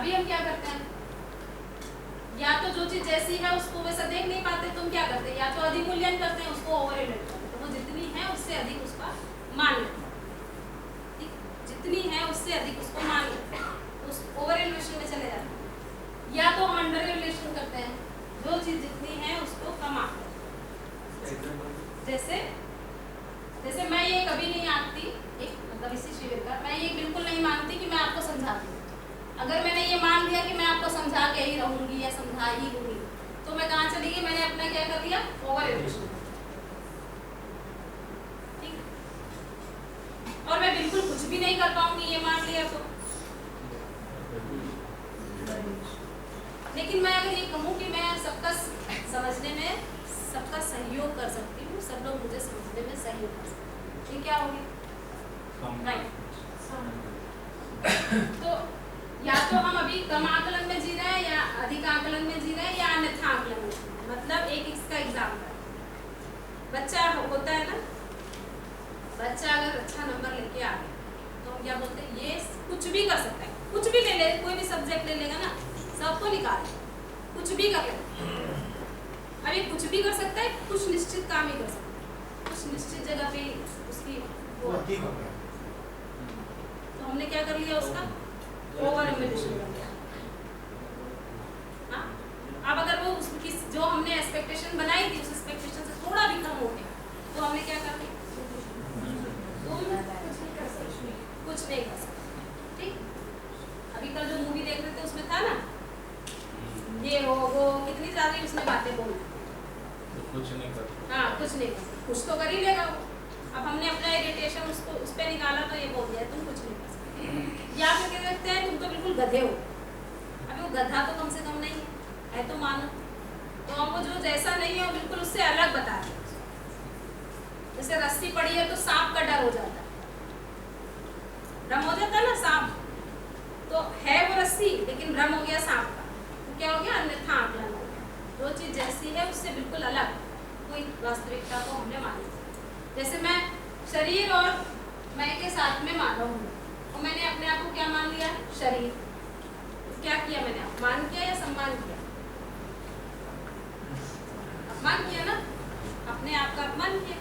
अभी हम क्या करते हैं, या तो जो चीज जैसी है उसको वैसा देख नहीं पाते, तुम क्या करते हैं, या तो अधिमूल्यन करते हैं, उसको ओवर एवेल्यूएट करते हैं, तो वो जितनी है उससे अधिक उसका मान लेते हैं, ठीक, जितनी है उससे अधिक उसको मान लेते हैं, उस ओवर एवेल्यूएशन में चले जाते हैं। या तो हम अंडर एवेल्यूएशन करते हैं, जो चीज जितनी है उसको कम आंकते हैं। जैसे मैं ये कभी नहीं आंकती, एक मतलब इसी शिविर का मैं ये बिल्कुल नहीं मानती कि मैं आपको समझाती हूँ। अगर मैंने ये मान लिया कि मैं आपको समझा के ही रहूंगी या समझा ही दूंगी, तो मैं कहाँ चली गई, मैंने अपना क्या कर लिया, ओवर एवेल्यूएशन। ठीक, और मैं बिल्कुल कुछ भी नहीं कर पाऊंगी ये मान लिया तो। लेकिन मैं अगर ये कहूँ कि मैं सबका समझने में सबका सहयोग कर सकती हूँ, सब लोग मुझे समझने में सहयोग कर सकते हैं, ये क्या होगी, राइट। तो या तो हम अभी कम आकलन में जी रहे हैं या अधिक आकलन में जी रहे हैं या अन्यथा आकलन में। मतलब एक इसका एग्जाम्पल, बच्चा होता है ना, बच्चा अगर अच्छा नंबर लेके आ गया तो हम क्या बोलते हैं, ये कुछ भी कर सकता है, कुछ भी ले ले, कोई भी सब्जेक्ट ले लेगा ना, सबको निकाल, कुछ भी कर लेगा। अब ये कुछ भी कर सकता है, कुछ निश्चित काम ही कर सकता है, कुछ निश्चित जगह पे उसकी वो, तो हमने क्या कर लिया, उसका ओवर एवेल्यूएशन कर लिया। हाँ, अब अगर वो उसकी जो हमने एक्सपेक्टेशन बनाई थी उस एक्सपेक्टेशन से थोड़ा भी कम हो गया तो हमने क्या कर लिया, कुछ नहीं कर सकते। ठीक, अभी कल जो मूवी देख रहे थे उसमें था ना, ये वो कितनी ज्यादा उसने बातें बोली, कुछ नहीं कर, हाँ कुछ नहीं कर, कुछ तो कर ही लेगा वो। अब हमने अपना इरिटेशन उसको उस पर निकाला तो ये बोल दिया तुम कुछ नहीं कर सकते, या फिर कह सकते हैं तुम तो बिल्कुल गधे हो। अभी वो गधा तो कम से कम नहीं है तो मानो, तो हमको जो जैसा नहीं है वो बिल्कुल उससे अलग बता रहे। जैसे रस्सी पड़ी है तो सांप का डर हो जाता है, भ्रम हो जाता है ना, सांप तो है वो रस्सी लेकिन भ्रम हो गया सांप का, तो क्या हो गया, अन्यथा आकलन हो गया। जो चीज जैसी है उससे बिल्कुल अलग कोई वास्तविकता को हमने मानी। जैसे मैं शरीर और मैं के साथ में मानव हूँ और मैंने अपने आप को क्या मान लिया, शरीर, तो क्या किया मैंने, अपमान किया या सम्मान किया, अपमान किया ना, अपने आप का अपमान किया।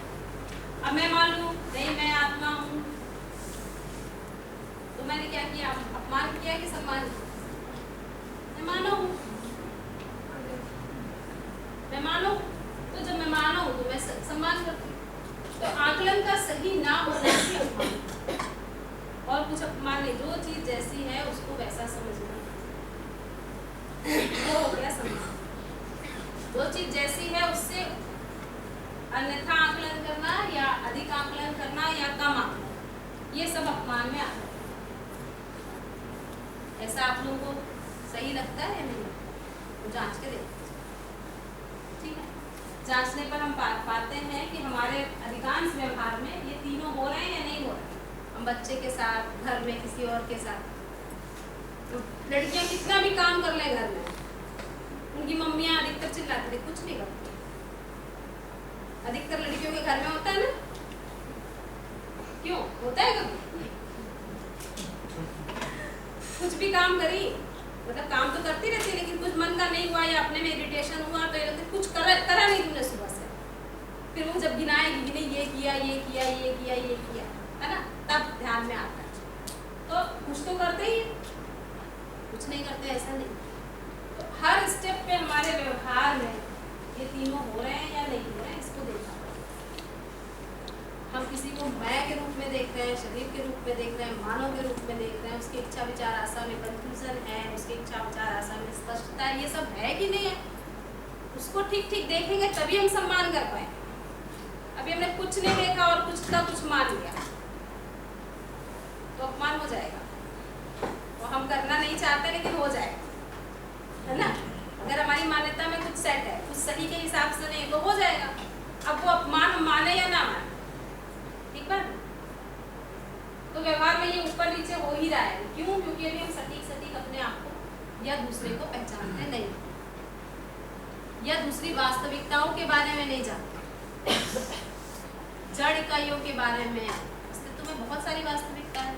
अब मैं मान लूं नहीं मैं आत्मा हूँ, तो मैंने क्या किया, अपमान किया कि सम्मान किया, मैं मानव हूँ, मैं मानव, तो जब मैं मानव हूँ तो मैं सम्मान करती हूँ। तो आकलन का सही ना होना ही अपमान, और कुछ अपमान नहीं, जो चीज जैसी है उसको वैसा समझना वो हो गया सम्मान। जो चीज जैसी है उससे अन्यथा आकलन करना या अधिक आकलन करना या कम आकलन, ये सब अपमान में आता है। ऐसा आप लोगों को सही लगता है या नहीं, तो जांच के देखते, ठीक है। जांचने पर हम पाते हैं कि हमारे अधिकांश व्यवहार में ये तीनों हो रहे हैं या नहीं हो रहे हैं। हम बच्चे के साथ, घर में किसी और के साथ, तो लड़कियां कितना भी काम कर ले घर में, उनकी मम्मियां अधिकतर चिल्लाती थी, कुछ नहीं करती। अधिकतर लड़कियों के घर में होता है ना, क्यों होता है, कभी कुछ भी काम करी, मतलब काम तो करती रहती, लेकिन कुछ मन का नहीं हुआ या अपने में इरिटेशन हुआ तो ये कुछ करा नहीं तुमने सुबह से, फिर वो जब गिनाएगी कि नहीं ये किया ये किया ये किया ये किया, है ना, तब ध्यान में आता है। तो कुछ तो करते ही, कुछ नहीं करते ऐसा नहीं। तो हर स्टेप पे हमारे व्यवहार में ये तीनों हो रहे हैं या नहीं हो रहे हैं, इसको देखना। हम किसी को मैं के रूप में देख रहे हैं, शरीर के रूप में देख रहे हैं, मानव के रूप में देख रहे हैं, उसकी इच्छा विचार आशा में कंफ्यूजन है, उसकी इच्छा विचार आशा में स्पष्टता है, ये सब है कि नहीं है, उसको ठीक ठीक देखेंगे तभी हम सम्मान कर पाएंगे। अभी हमने कुछ नहीं देखा और कुछ का कुछ मान लिया तो अपमान हो जाएगा, और हम करना नहीं चाहते लेकिन हो जाएगा, है ना। अगर हमारी मान्यता में कुछ सेट है, कुछ सही के हिसाब से नहीं, तो हो जाएगा। अब वो अपमान हम माने या ना माने, ठीक बात। तो व्यवहार में ये ऊपर नीचे हो ही रहा है, क्यों, क्योंकि अभी हम सटीक सटीक अपने आप को या दूसरे को पहचानते नहीं, या दूसरी वास्तविकताओं के बारे में नहीं जानते। जड़ इकाइयों के बारे में अस्तित्व में बहुत सारी वास्तविकता है,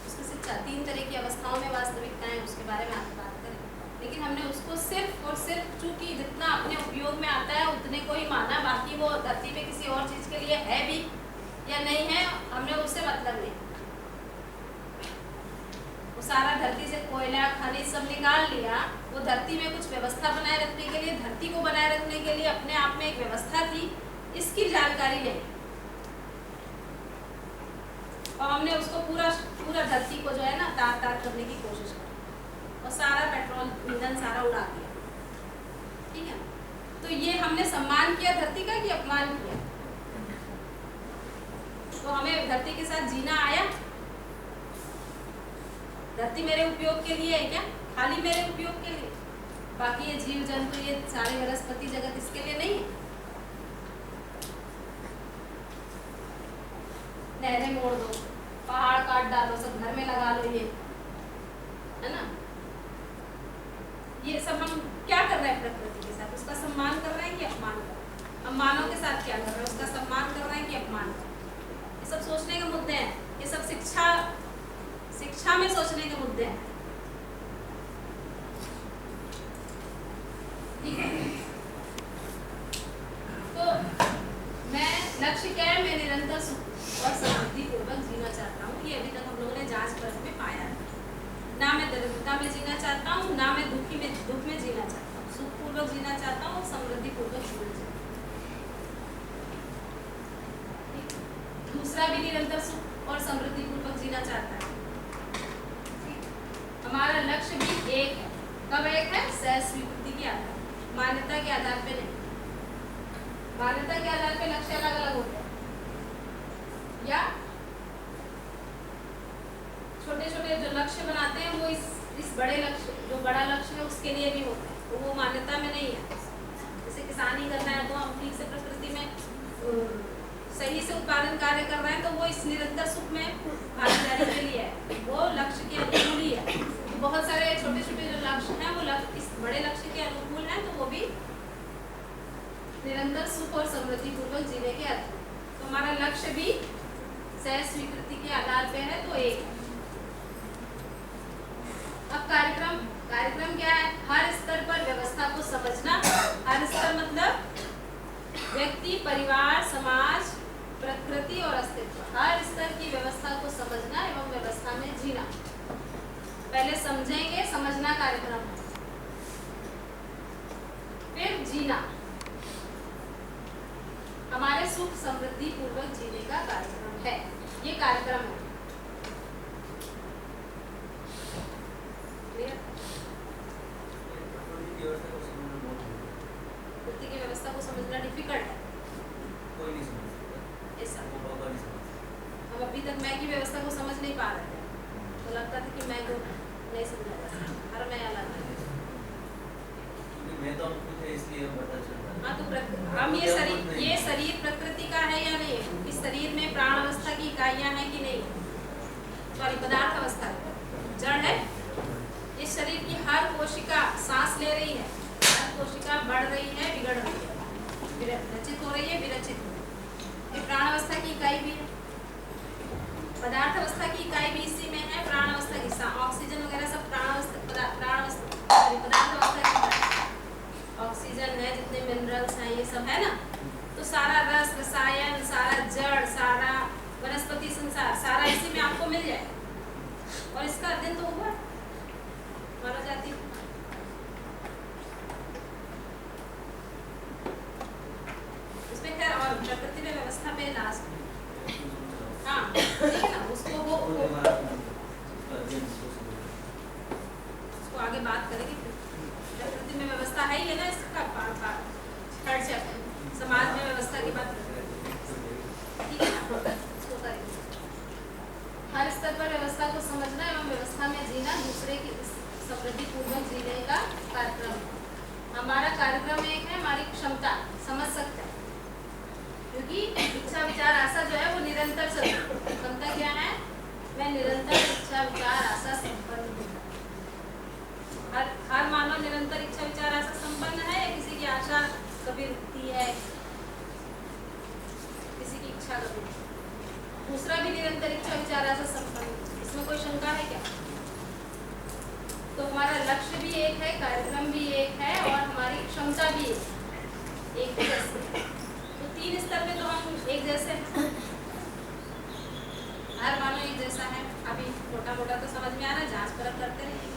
उसमें से अच्छा 3 तरह की अवस्थाओं में वास्तविकता है, उसके बारे में आप बात करें, लेकिन हमने उसको सिर्फ और सिर्फ चूंकि जितना अपने उपयोग में आता है उतने को ही माना, बाकी वो धरती पे किसी और चीज़ के लिए है भी या नहीं है हमने उससे मतलब नहीं। वो सारा धरती से कोयला खनिज सब निकाल लिया, वो धरती में कुछ व्यवस्था बनाए रखने के लिए, धरती को बनाए रखने के लिए अपने आप में एक व्यवस्था थी, इसकी जानकारी नहीं, और हमने उसको पूरा धरती को जो है ना तार तार करने की कोशिश की और सारा पेट्रोल ईंधन सारा उड़ा दिया। ठीक है, तो ये हमने सम्मान किया धरती का कि अपमान किया? तो हमें धरती के साथ जीना आया? धरती मेरे उपयोग के लिए है क्या? खाली मेरे उपयोग के लिए? बाकी ये जीव जंतु ये सारे वनस्पति जगत इसके लिए नहीं है? नहरें मोड़ दो, पहाड़ काट डालो, सब घर में लगा लो, ये है ना? ये सब हम क्या कर रहे हैं प्रकृति के साथ? उसका सम्मान कर रहे हैं कि अपमान कर रहे हैं? हम मानव के साथ क्या कर रहे हैं? उसका सम्मान कर रहे हैं कि अपमान कर रहे हैं? ये सब सोचने के मुद्दे हैं, ये सब शिक्षा में सोचने के मुद्दे हैं। ठीक है, तो मैं लक्ष्य क्या है? मैं निरंतर सुख और समृद्धि पूर्वक जीना चाहता हूँ। ये अभी तक हम लोगों ने जांच परख में पाया है। ना मैं दरिद्रता में जीना चाहता हूँ, ना मैं दुख में जीना चाहता हूँ, सुख पूर्वक जीना चाहता हूँ, समृद्धि पूर्वक जीना चाहता हूँ। दूसरा भी निरंतर सुख और समृद्धि पूर्वक जीना चाहता है। हमारा लक्ष्य भी एक है। कब एक है? सह स्वीकृति के आधार, मान्यता के आधार पे नहीं। मान्यता के आधार पे लक्ष्य अलग अलग होते हैं, या छोटे छोटे जो लक्ष्य बनाते हैं वो इस बड़े लक्ष्य, जो बड़ा लक्ष्य है उसके लिए भी होते हैं, तो वो मान्यता में नहीं है। जैसे किसानी करना है तो हम ठीक से प्रकृति में सही से उत्पादन कार्य कर रहे हैं, तो वो इस निरंतर सुख में भागीदारी के लिए है, वो लक्ष्य के अनुकूल ही है। बहुत सारे छोटे छोटे जो लक्ष्य हैं वो इस बड़े लक्ष्य के अनुकूल हैं, तो वो भी निरंतर सुख और समृद्धि पूर्वक जीने के आधार। तो हमारा लक्ष्य भी सह स्वीकृति के आधार पे है, तो एक है। अब कार्यक्रम क्या है? हर स्तर पर व्यवस्था को समझना। हर स्तर मतलब व्यक्ति, परिवार, समाज, प्रकृति और अस्तित्व, हर स्तर की व्यवस्था को समझना एवं व्यवस्था में जीना। पहले समझेंगे, समझना कार्यक्रम है, फिर जीना। हमारे सुख समृद्धि पूर्वक जीने का कार्यक्रम है, ये कार्यक्रम है। प्रकृति की व्यवस्था को समझना डिफिकल्ट है, कोई नहीं समझ सकता, ऐसा वो बाबा नहीं समझ सकता। हम अभी तक मैं की व्यवस्था को समझ नहीं पा रहे थे, तो लगता था कि मैं को नहीं समझा जा सकता, हर मैं अलग है, क्योंकि मैं तो हम खुद है इसलिए हम पता चलता है। हाँ, तो हम ये शरीर प्रकृति का है या नहीं? इस शरीर में प्राण अवस्था की इकाइयां हैं कि नहीं? सॉरी, पदार्थ अवस्था जड़ है। इस शरीर की हर कोशिका सांस ले रही है, हर कोशिका बढ़ रही है, बिगड़ रही है, रचित हो रही है, विरचित हो रही है। ये प्राण अवस्था की इकाई भी है, पदार्थ अवस्था की इकाई भी इसी में है। प्राण अवस्था की ऑक्सीजन वगैरह सब पदार्थ अवस्था की ऑक्सीजन है, जितने मिनरल्स हैं ये सब है ना। तो सारा रस, रसायन, सारा जड़, सारा वनस्पति संसार, सारा इसी में आपको मिल जाए। और इसका अध्ययन तो हुआ मानव जाति। इसमें खैर और प्रकृति में व्यवस्था पे लास्ट, हाँ ठीक है ना, उसको वो उसको आगे बात करेंगे। प्रकृति में व्यवस्था है ही है ना, इसका थर्ड चैप्टर समाज में व्यवस्था की बात ठीक है ना, उसको करेंगे। हर स्तर पर व्यवस्था को समझना एवं व्यवस्था में जीना दूसरे की समृद्धि पूर्वक जीने का कार्यक्रम। हमारा कार्यक्रम एक है, हमारी क्षमता समझ सकते हैं, क्योंकि इच्छा विचार आशा जो है वो निरंतर चलती है। क्षमता क्या है? मैं निरंतर इच्छा विचार आशा संपन्न हूँ। हर मानव निरंतर इच्छा विचार आशा संपन्न है, या किसी की आशा कभी रुकती है, किसी की इच्छा कभी। दूसरा भी निरंतर इच्छा विचार आशा संपन्न, इसमें कोई शंका है? है क्या? तो हमारा लक्ष्य भी एक है, कार्यक्रम भी एक है और हमारी क्षमता भी एक जैसे है। तो 3 स्तर पे तो हम एक जैसे हैं, हर मानो एक जैसा है। अभी मोटा मोटा तो समझ में आ रहा है, जांच परख करते रहिए।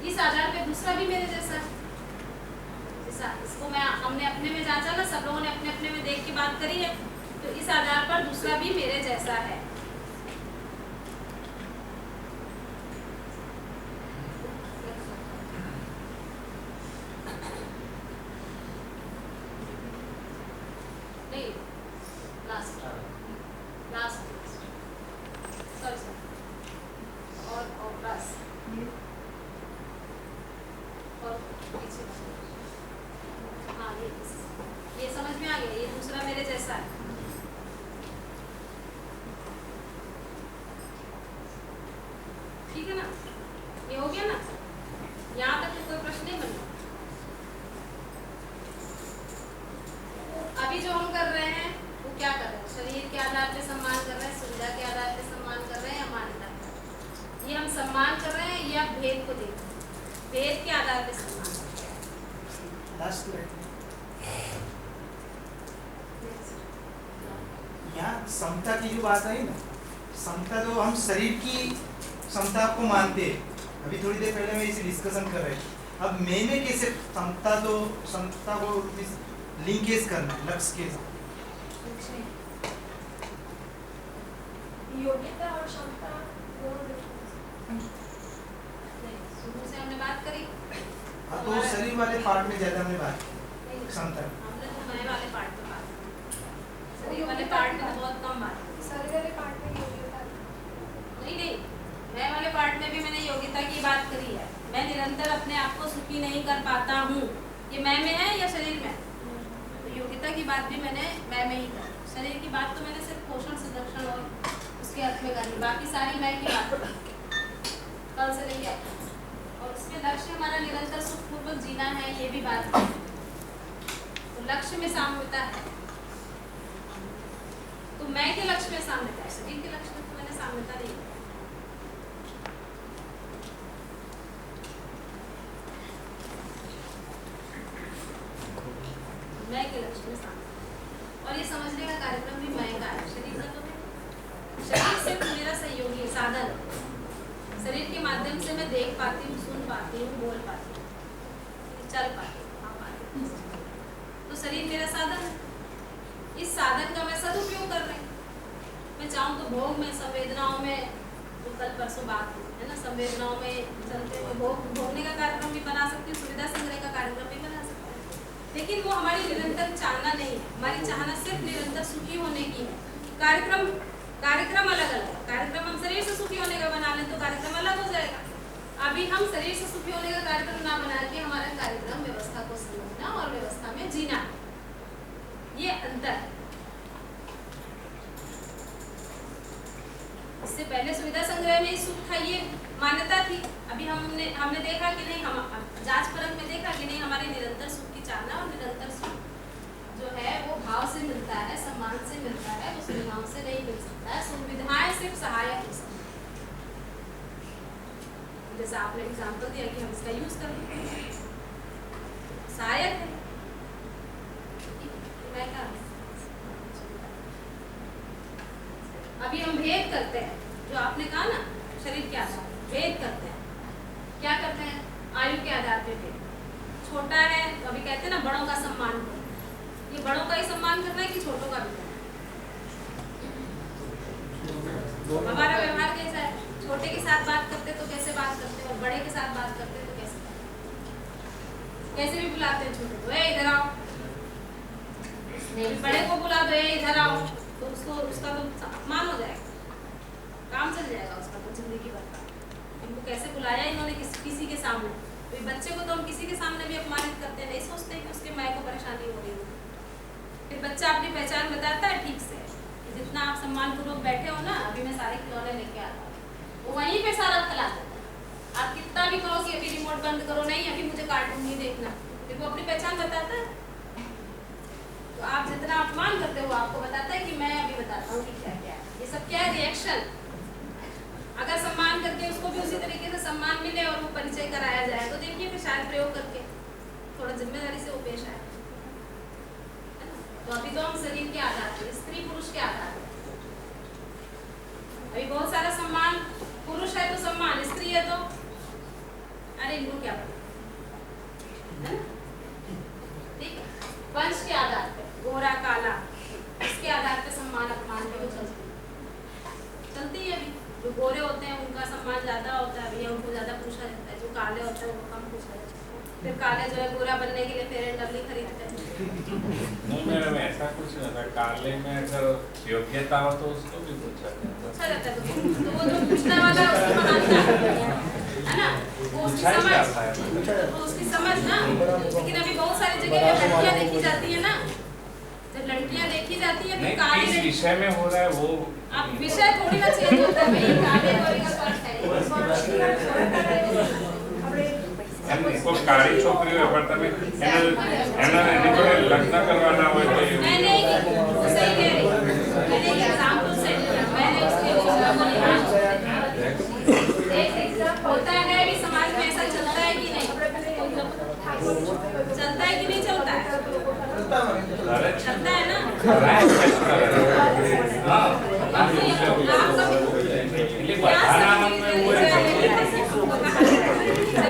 इस आधार पे दूसरा भी मेरे जैसा है। इसको हमने अपने में जांचा ना, सब लोगों ने अपने अपने में देख के बात करी है, तो इस आधार पर दूसरा भी मेरे जैसा है। नहीं, लास्ट सॉरी और बस और पीछे। हाँ, ये समझ में आ गया, ये दूसरा मेरे जैसा है। ठीक है ना, ये हो गया ना, यहाँ तक तो कोई प्रश्न नहीं बना। अभी जो हम कर रहे हैं वो क्या कर रहे हैं? शरीर के आधार पे सम्मान कर रहे हैं, सुविधा के आधार पे सम्मान कर रहे हैं या मान्यता? ये हम सम्मान कर रहे हैं या भेद को देख रहे हैं? भेद के आधार पे सम्मान कर रहे हैं। यहाँ समता की जो बात आई ना, समता जो हम शरीर की क्षमता को मानते हैं, अभी थोड़ी देर पहले मैं इसे डिस्कशन कर रहे थे। अब मैंने कैसे समता को लिंकेज करना है लक्ष्य के साथ? योग्यता और क्षमता दोनों शुरू से हमने बात करी। हाँ, तो शरीर वाले पार्ट में ज्यादा हमने बात की क्षमता। हमने तो मैं वाले पार्ट पे बात की, शरीर वाले पार्ट में तो बहुत कम बात की। शरीर वाले पार्ट में योग्यता नहीं, मैं वाले पार्ट में भी मैंने योग्यता की बात करी है। मैं निरंतर अपने आप को सुखी नहीं कर पाता हूँ, ये मैं में है या शरीर में? तो योग्यता की बात भी मैंने मैं में ही करी। शरीर की बात तो मैंने सिर्फ पोषण संरक्षण और उसके अर्थ में करी, बाकी सारी मैं की बात कल से लेके आई। और उसमें लक्ष्य हमारा निरंतर सुखपूर्वक जीना है, ये भी बात है। तो लक्ष्य में साम्यता है, तो मैं के लक्ष्य में साम्यता है, शरीर के लक्ष्य में तो मैंने साम्यता नहीं है। मैं के लक्ष्य में साम्यता, और ये समझने का कार्यक्रम भी मैं का है, शरीर का तो है। शरीर सिर्फ मेरा सहयोगी साधन, शरीर के माध्यम से मैं देख पाती हूँ, सुन पाती हूँ, बोल पाती हूँ, चल पाती हूँ, खा पाती हूँ। तो शरीर मेरा साधन है, इस साधन का मैं सदुपयोग कर रही हूँ। मैं चाहूँ तो भोग में, संवेदनाओं में, जो कल परसों बात हुई है ना, संवेदनाओं में चलते हुए भोगने का कार्यक्रम भी बना सकती हूँ, सुविधा संग्रह का कार्यक्रम भी बना सकती हूँ। लेकिन वो हमारी निरंतर चाहना नहीं है, हमारी चाहना सिर्फ निरंतर सुखी होने की है। कार्यक्रम अलग अलग है। कार्यक्रम हम शरीर से सुखी होने का बना लें तो कार्यक्रम अलग हो जाएगा। अभी हम शरीर से सुखी होने का कार्यक्रम ना बना के हमारा कार्यक्रम व्यवस्था को समझना और व्यवस्था में जीना, ये अंतर है। इससे पहले सुविधा संग्रह में सुख था, ये मान्यता थी। अभी हमने देखा कि नहीं, हम जांच परख में देखा कि नहीं, हमारे निरंतर सुख की चाहना और निरंतर सुख जो है वो भाव से मिलता है, सम्मान से मिलता है, वो सुविधाओं से नहीं मिल सकता है। सुविधाएं सिर्फ सहायक हो सकती है। जैसे आपने एग्जाम्पल दिया कि हम इसका यूज कर लें, सहायक है। मैं क्या, अभी हम भेद करते हैं, जो आपने कहा ना शरीर के आधार पर भेद करते हैं। क्या करते हैं? आयु के आधार पे भेद। छोटा है तो अभी कहते हैं ना बड़ों का सम्मान करो, ये बड़ों का ही सम्मान करना है कि छोटों का भी करना है? हमारा व्यवहार कैसा है? छोटे के साथ बात करते तो कैसे बात करते और बड़े के साथ बात करते तो कैसे भी बुलाते हैं छोटे को, इधर आओ, बड़े को बुला दो इधर आओ, तो उसका तो अपमान हो जाएगा, काम चल जाएगा उसका तो जिंदगी भर का। इनको कैसे बुलाया इन्होंने किसी के सामने? तो बच्चे को तो हम किसी के सामने भी अपमानित करते हैं, नहीं सोचते कि उसके माँ को परेशानी हो रही है। फिर बच्चा अपनी पहचान बताता है ठीक से, जितना आप सम्मानपूर्वक बैठे हो ना, अभी मैं सारे खिलौने लेके आता हूँ, वो वहीं पे सारा खिला देता है। आप कितना भी कहो कि अभी रिमोट बंद करो, नहीं अभी मुझे कार्टून नहीं देखना, फिर वो अपनी पहचान बताता है। तो आप जितना अपमान करते हो आपको बताता है कि मैं अभी बताता हूँ कि क्या क्या है। ये सब क्या है? रिएक्शन। मिले और वो परिचय कराया जाए तो देखिए फिर शायद प्रयोग करके थोड़ा जिम्मेदारी से वो पेश आए। तो अभी तो हम शरीर के आधार पे, स्त्री पुरुष के आधार पे, अभी बहुत सारा सम्मान, पुरुष है तो सम्मान, स्त्री है तो अरे इनको क्या पता, है ना? ठीक है, वंश के आधार पे, गोरा काला, इसके आधार पे सम्मान अपमान पे वो चलती है। अभी जो गोरे होते हैं उनका सम्मान ज्यादा होता है, भैया उनको ज्यादा पूछा जाता है, जो काले होते हैं उनको कम पूछा जाता है। फिर काले जो है गोरा बनने के लिए फेयर एंड लवली खरीदते हैं। नहीं मैडम ऐसा कुछ नहीं था, काले में अगर योग्यता हो तो उसको भी पूछा जाता अच्छा रहता है तो वो जो पूछने वाला है उसको बनाना है ना, वो उसकी पूछा ही समझ, जाता है। वो उसकी समझ ना। लेकिन अभी बहुत सारी जगह पे लड़कियां देखी जाती है ना, जब लड़कियां देखी जाती है तो नहीं काली किस विषय में हो रहा है वो अब विषय थोड़ी ना चेंज होता है भाई, काले गोरे का फर्क है। को काળી છોકરીઓ પણ તમે એના જોડે લગ્ન કરવાના હોય તો એવું मैं नहीं की, वो सही कह रही है। मैंने एक एग्जांपल सेट किया, मैंने उसके दूसरा को नहीं माना। एक होता है भी समाज में ऐसा चलता है कि नहीं, चलता है कि नहीं चलता है, चलता है ना। हाँ